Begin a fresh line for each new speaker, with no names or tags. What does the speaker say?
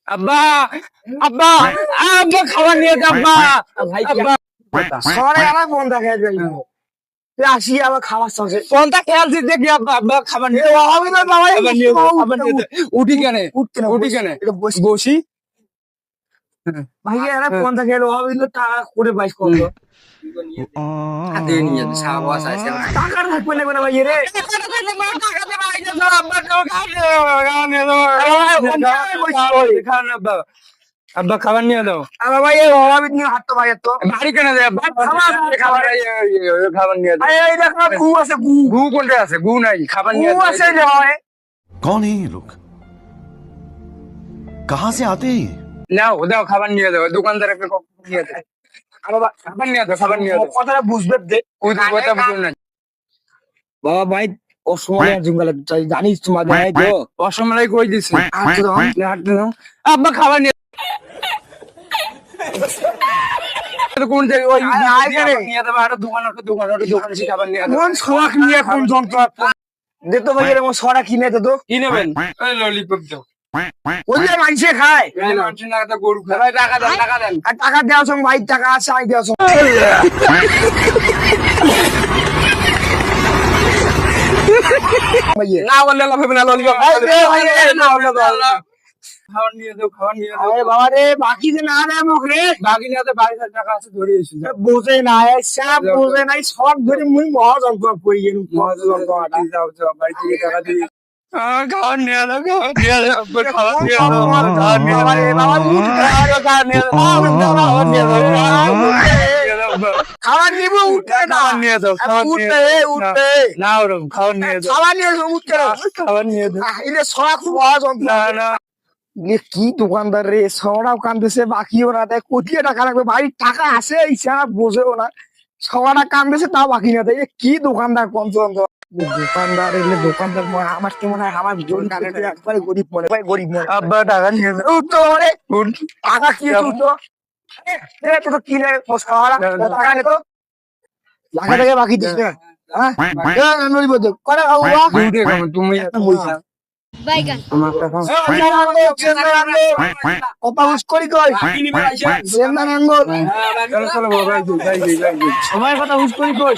আব্বা আব্বা আব্বা খাবার নিয়ে যা আব্বা
ভাই
আব্বা
সরে আমার বন্ধা খেয়ে যাই আসি আবার খাবার সঙ্গে
কোনটা খেয়ালছি দেখি আব্বা আব্বা খাবার নিয়ে
আমি না বাবা
খাবার নিয়ে খাবার নিয়ে উঠি কেন উঠি কেন বসি
ভাই এরা বন্ধা খেয়ে আমি টাকা করে বাইশ করলো
হাতে নিয়ে যাবে সাবাস আছে
টাকা থাকবে না ভাই রে
আব্বা খাবার নিয়ে দাও
আমার ভাই এই অভাবিত নিয়ে হাঁটতো ভাই তো
বাড়ি কেন দেয় খাবার নিয়ে দাও
এই দেখো গু আছে গু
গু কোনটা আছে গু নাই খাবার নিয়ে
গু আছে রে ভাই
कौन है ये लोग कहां से आते हैं ये?
নাও দাও খাবার নিয়ে দাও দোকানদার একটা নিয়ে দাও খাবার নিয়ে দাও খাবার নিয়ে দাও
কথাটা বুঝবে দে
ওই কথা বুঝুন না
বাবা ভাই অসময় জঙ্গলে জানিস তোমাদের এই তো
অসমলাই কই দিছি
হাঁটতে দাও
হাঁটতে দাও আব্বা খাবার নিয়ে কোন জায়গায় ওই নিয়ে দেবো আর দোকান সে খাবার নিয়ে
কোন শখ নিয়ে কোন যন্ত্র দে তো ভাই এরকম সরা কিনে দে তো
কি নেবেন ওই ললিপপ দাও
ওই যে মাইসে খায়
মানুষের না গরু খায় ভাই টাকা দেন টাকা দেন
আর টাকা দেওয়ার সঙ্গে ভাই টাকা আছে আমি দেওয়ার সঙ্গে
না বললে লাভ হবে না ললিপপ খাবার নিয়ে দাও খাবার নিয়ে দাও
আরে বাবা রে বাকি যে না দেয় মুখ রে
বাকি নিয়ে 22,000 টাকা আছে ধরে এসে
বোঝে না সব বোঝে নাই সব ধরে মুই মহাযন্ত্র কই গেল মহাযন্ত্র
যাও যাও বাড়ি থেকে টাকা দিয়ে খাবার নিয়ে দাও খাবার নিয়ে দাও খাবার নিয়ে দাও
বাবা রে বাবা
খাবার নিয়ে দাও খাবার নিয়ে দাও
খাবার নিব উঠে না
খাবার নিয়ে দাও খাবার নিয়ে
উঠে উঠে
না ওরকম খাবার নিয়ে দাও
খাবার নিয়ে উঠে না
খাবার নিয়ে দাও
এটা শখ মহাযন্ত্র
না না
কি দোকানদার রে সরাও কান্দেছে বাকিও না দেয় কোটি টাকা লাগবে বাড়ির টাকা আছে ইচ্ছা বোঝেও না সবাটা কান্দেছে তাও বাকি না দেয় এ কি দোকানদার পঞ্চতন্ত্র দোকানদার এলে দোকানদার আমার কি মনে হয় আমার একবারে গরিব মনে হয় গরিব মনে
আব্বা টাকা নিয়ে দাও
উঠতো মানে টাকা কি উঠতো তো কি লাগে টাকা নে তো লাগা থেকে বাকি দিস না হ্যাঁ নড়িব তো করে খাবো
দুইটা খাবো তুমি একটা বইছা
Baigan.
আমার টাকা
কথা হুস করি কই সেন্দান আঙ্গুল
চলো চলো ভাই যাই
সময় কথা হুস করি কই